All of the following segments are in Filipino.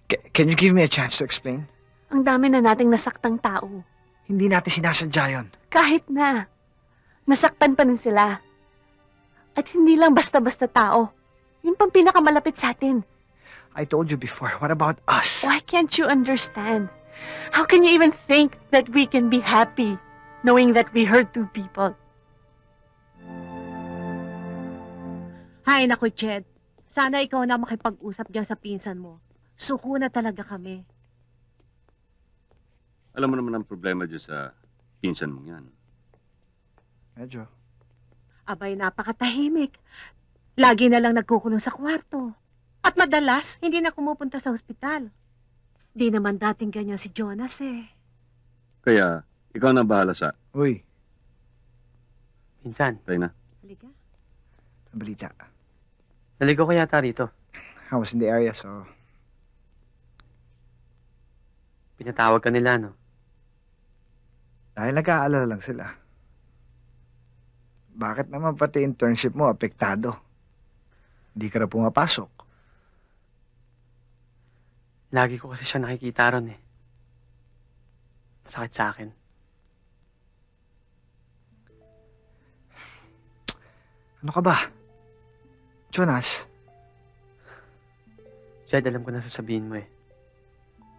Can you give me a chance to explain? Ang dami na nating nasaktang tao. Hindi natin sinasadya yun. Kahit na. Nasaktan pa rin sila. At hindi lang basta-basta tao. Yun pang pinakamalapit sa atin. I told you before, what about us? Why can't you understand? How can you even think that we can be happy knowing that we hurt two people? Hay naku, Ched. Sana ikaw na makipag-usap diyan sa pinsan mo. Suko na talaga kami. Alam mo naman ang problema dyan sa pinsan mong yan. Medyo. Abay, napakatahimik. Lagi na lang nagkukulong sa kwarto. At madalas, hindi na kumupunta sa ospital. Di naman dating ganyan si Jonas eh. Kaya, ikaw na bahala sa... Uy, Pinsan, Tayo na. Halika. ang balita. naligo ko yata rito. I was in the area, so... Pinatawag ka nila, no? Dahil nag-aalala lang sila. Bakit naman pati internship mo apektado? Hindi ka na pumapasok. Lagi ko kasi siya nakikita ron eh. Masakit sa akin. Ano ka ba? Jonas? Jed, alam ko na sasabihin mo eh.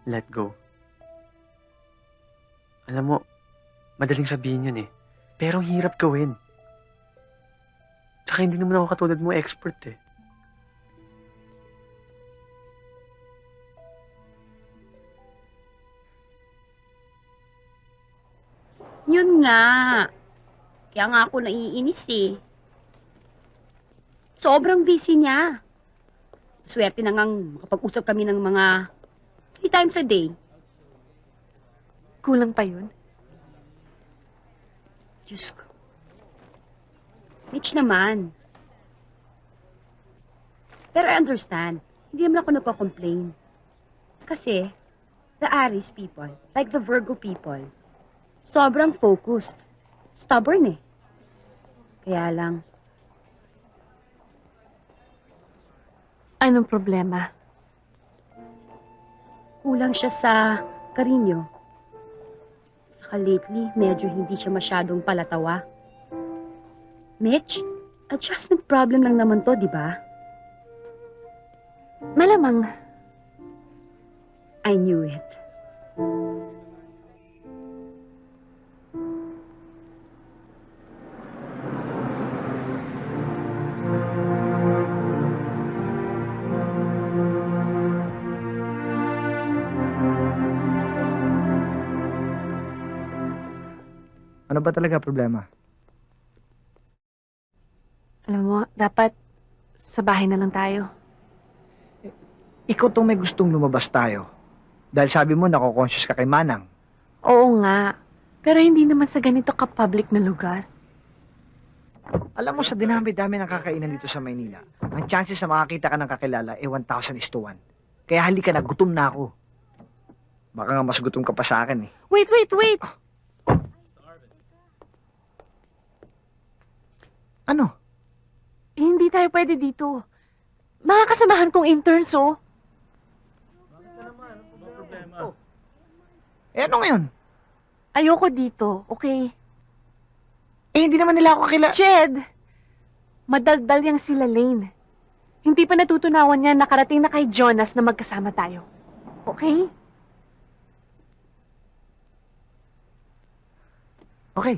Let go. Alam mo, madaling sabihin yun eh. Pero ang hirap gawin. Tsaka hindi naman ako katulad mo expert eh. Yun nga. Kaya nga ako naiinis eh. Sobrang busy niya. Swerte na ngang makapag-usap kami ng mga 3 times a day. Kulang pa yun. Diyos ko. Mitch naman. Pero I understand. Hindi naman ako nagpa-complain. Kasi, the Aries people, like the Virgo people, sobrang focused. Stubborn eh. Kaya lang, Anong problema? kulang siya sa karinyo. Saka lately, medyo hindi siya masyadong palatawa. Mitch, adjustment problem lang naman to, di ba? Malamang. I knew it. Ano ba talaga problema? Alam mo, dapat sa bahay na lang tayo. Ikaw tong may gustong lumabas tayo. Dahil sabi mo, nako-conscious ka kay Manang. Oo nga. Pero hindi naman sa ganito ka-public na lugar. Alam mo, sa dinami-dami ng kakainan dito sa Maynila, ang chances na makakita ka ng kakilala ay 1,000:1. Kaya halika na, gutom na ako. Baka nga mas gutom ka pa sa akin eh. Wait! Ano? Eh, hindi tayo pwede dito. Mga kasamahan kong interns, oh. Eh ano ngayon? Ayoko dito, okay? Eh hindi naman nila ako kakilala. Jed! Madaldal yang sila Lane. Hindi pa natutunawan niya nakarating na kay Jonas na magkasama tayo. Okay? Okay.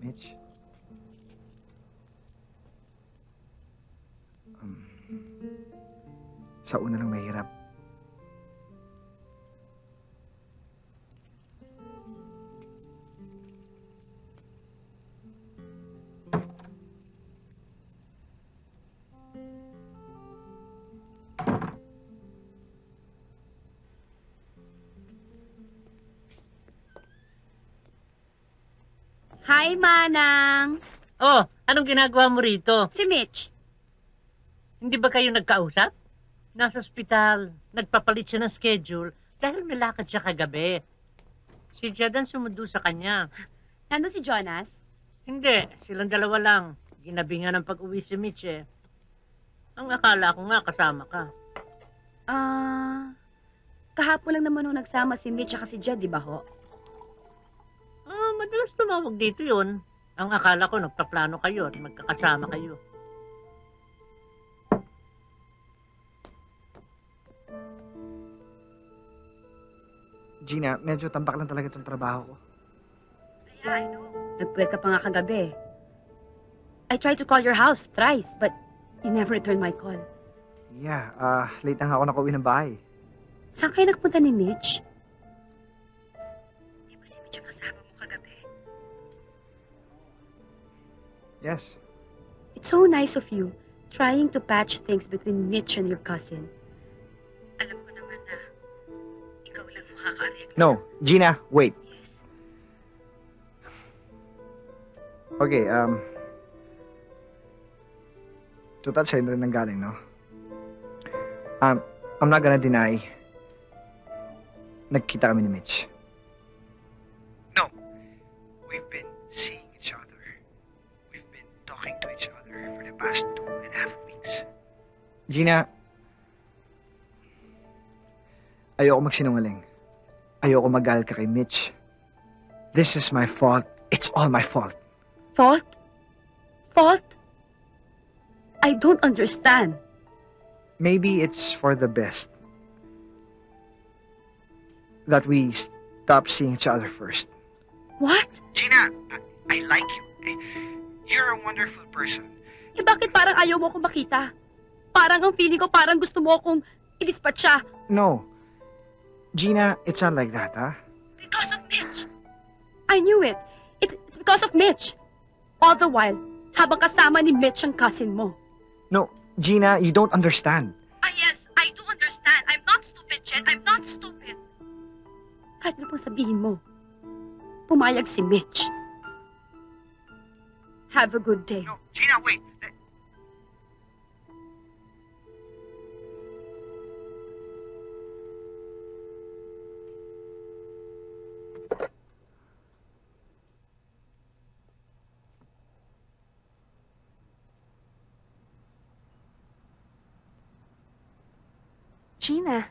Mitch? Sa una lang mahirap. Hi, Manang! Oh, anong ginagawa mo rito? Si Mitch. Hindi ba kayo nagkausap? Nasa ospital, nagpapalit siya ng schedule dahil nilakad siya kagabi. Si Jadan sumundo sa kanya. Nandun si Jonas? Hindi, silang dalawa lang. Ginabi nga ng pag-uwi si Mitch eh. Ang akala ko nga kasama ka. Kahapon lang naman nung nagsama si Mitch at si Jed, di ba ho? Madalas tumawag dito yun. Ang akala ko nagpaplano kayo at magkakasama kayo. Gina, medyo tambak lang talaga itong trabaho ko. Yeah, I know. Nagpuwet ka pa nga kagabi. I tried to call your house thrice, but you never returned my call. Yeah, late na nga ako nakauwi ng bahay. Saan kayo nagpunta ni Mitch? Di ba si Mitch ang kasama mo kagabi? Yes. It's so nice of you, trying to patch things between Mitch and your cousin. Alam ko naman na ikaw lang makaka-arreglo. No, Gina, wait. Yes. Okay, total sa'yo na rin nanggaling, no? I'm not gonna deny, nagkita kami ni Mitch. No, we've been seeing each other. We've been talking to each other for the past 2.5 weeks. Gina, ayoko magsinungaling. Ayoko magalit ka kay Mitch. This is my fault. It's all my fault. Fault? Fault? I don't understand. Maybe it's for the best that we stop seeing each other first. What? Gina, I like you. You're a wonderful person. Eh bakit parang ayaw mo akong makita? Parang ang feeling ko parang gusto mo akong i-dispatcha. No. Gina, it's not like that, huh? Because of Mitch. I knew it. It's because of Mitch. All the while, habang kasama ni Mitch ang cousin mo. No, Gina, you don't understand. Yes, I do understand. I'm not stupid, Jen. I'm not stupid. Kahit ano pang sabihin mo, pumayag si Mitch. Have a good day. No, Gina, wait. Gina,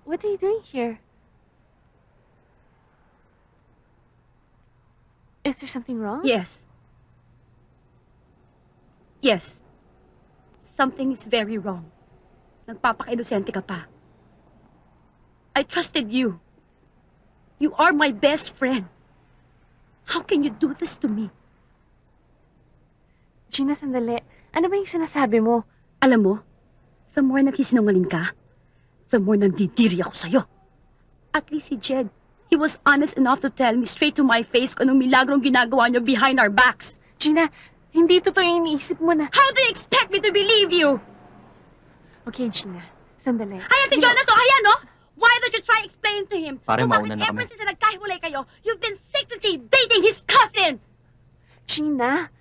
what are you doing here? Is there something wrong? Yes. Yes. Something is very wrong. Nagpapaka-inosente ka pa. I trusted you. You are my best friend. How can you do this to me? Gina, sandali. Ano ba yung sinasabi mo? Alam mo, the more nagsisinungaling ka, the more nandidiri ako sa'yo. At least si Jed, he was honest enough to tell me straight to my face kung anong milagrong ginagawa niyo behind our backs. Gina, hindi totoo yung iniisip mo na... How do you expect me to believe you? Okay, Gina. Sandali. Ayan si Jonas, oh, ayan, no? Why don't you try explaining to him? Pare, kung mauna bakit na ever kami. since na nagkahiwalay kayo, you've been secretly dating his cousin! Gina,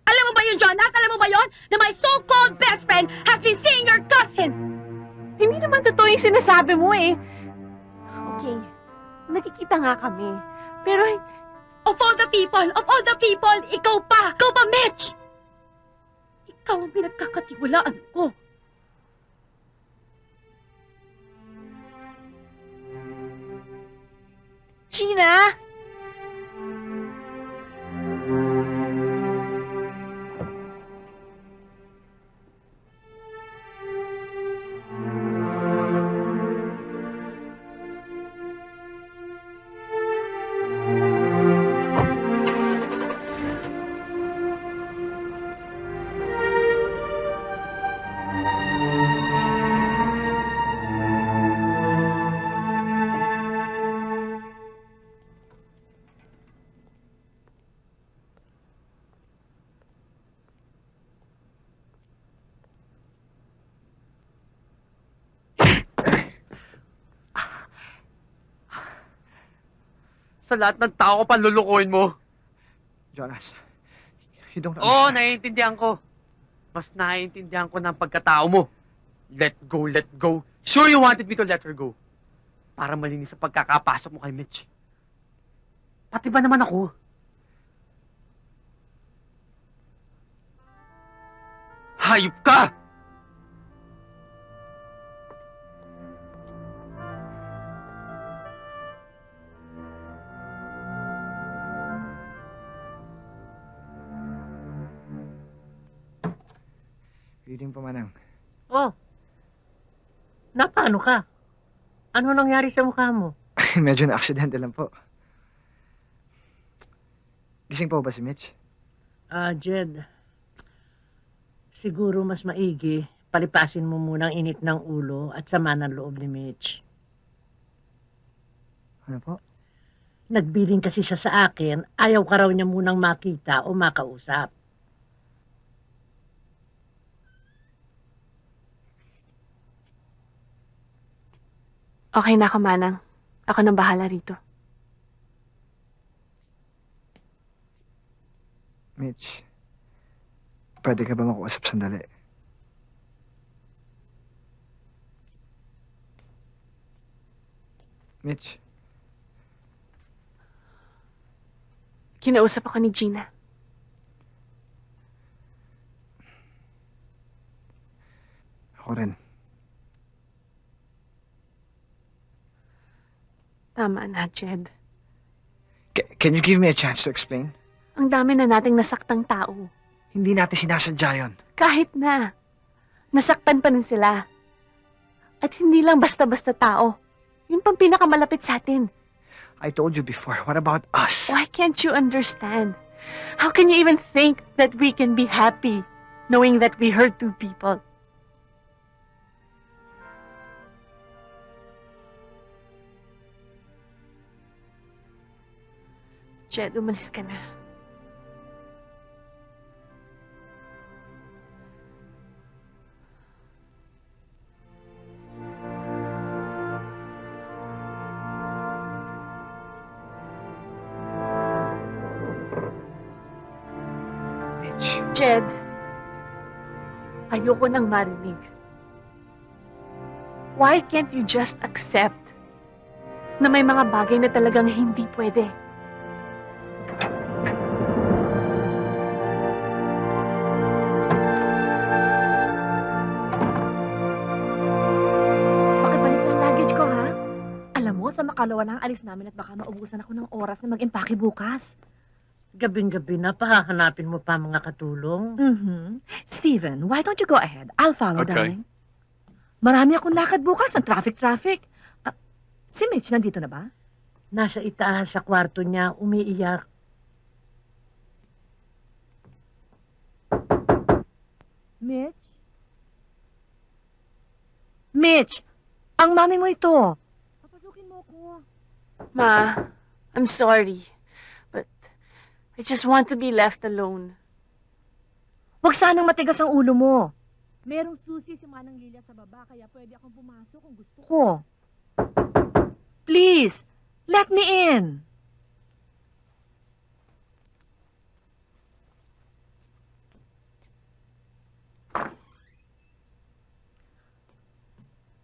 Alam mo ba yun, Jonas? Alam mo ba yun? Na my so-called best friend has been seeing your cousin! hindi naman totoo yung sinasabi mo eh. Okay, nakikita nga kami. Pero Of all the people, ikaw pa, Mitch! Ikaw ang pinagkakatiwalaan ko. Gina! Sa lahat ng tao ko pa lulukuhin mo. Jonas, you don't Oo, understand. naiintindihan ko. Mas naiintindihan ko ng pagkatao mo. Let go, let go. Sure you wanted me to let her go. para malinis sa pagkakapasok mo kay Mitch. Pati ba naman ako? Hayop ka! Reading po, Manang. Oh, paano ka? Ano nangyari sa mukha mo? Medyo na-aksidente lang po. Gising po ba si Mitch? Jed, siguro mas maigi, palipasin mo muna ang init ng ulo at sama ng loob ni Mitch. Ano po? Nagbiling kasi siya sa akin, ayaw ka raw niya munang makita o makausap. Okay na ako, Manang. Ako nang bahala rito. Mitch, pwede ka ba makuusap sandali? Mitch, Kinausap ako ni Gina. ako rin. Tama na, Jed. Can you give me a chance to explain? Ang dami na nating nasaktang tao. Hindi natin sinasadya yun. Kahit na. Nasaktan pa rin sila. At hindi lang basta-basta tao. Yun pang pinakamalapit sa atin. I told you before, what about us? Why can't you understand? How can you even think that we can be happy knowing that we hurt two people? Jed, umalis ka na. Mitch, Jed, ayoko nang marinig. Why can't you just accept na may mga bagay na talagang hindi pwede? Pakibalik ng luggage ko, ha? Alam mo, sa makalawa na ang alis namin at baka maubusan ako ng oras na mag-impake bukas. Gabing-gabi na, pahahanapin mo pa mga katulong. Steven, why don't you go ahead? I'll follow, Okay. darling. Marami akong lakad bukas, ang traffic. Si Mitch, nandito na ba? Nasa itaas sa kwarto niya, umiiyak. Mitch? Mitch! Ang mami mo ito. Papasukin mo ko. Ma, I'm sorry, but I just want to be left alone. Huwag sanang matigas ang ulo mo. Merong susi si Manang Lilia sa baba, kaya pwede akong pumasok kung gusto ko. Please, let me in.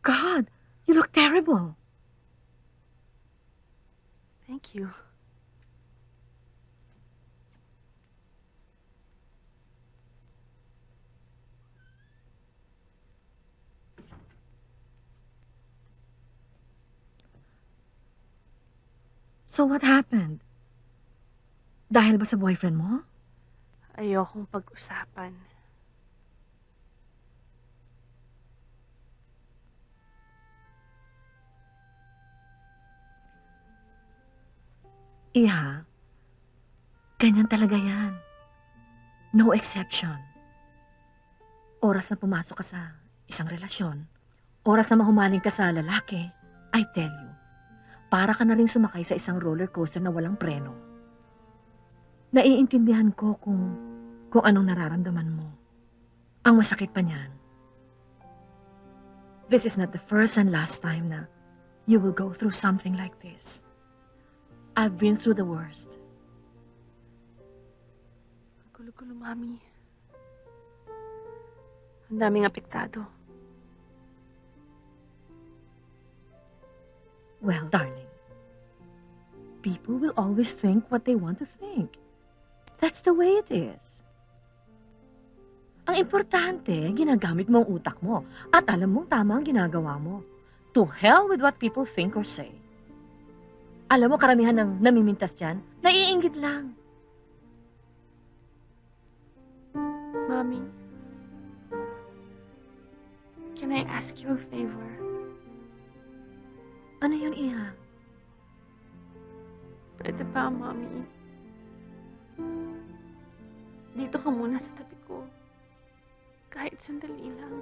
God, you look terrible. Thank you. So what happened? Dahil ba sa boyfriend mo? Ayokong pag-usapan. Iha, ganyan talaga yan. No exception. Oras na pumasok ka sa isang relasyon, oras na mahumaling ka sa lalaki, I tell you, para ka na rin sumakay sa isang roller coaster na walang preno. Naiintindihan ko kung anong nararamdaman mo. Ang masakit pa niyan, this is not the first and last time na you will go through something like this. I've been through the worst. Gulo-gulo, Mami. Ang daming apektado. Well, darling, people will always think what they want to think. That's the way it is. Ang importante, ginagamit mo ang utak mo at alam mong tama ang ginagawa mo. To hell with what people think or say. Alam mo, karamihan ng namimintas dyan, naiinggit lang. Mommy, can I ask you a favor? Ano yun, Iha? Pwede ba, Mommy? Dito ka muna sa tabi ko. Kahit sandali lang.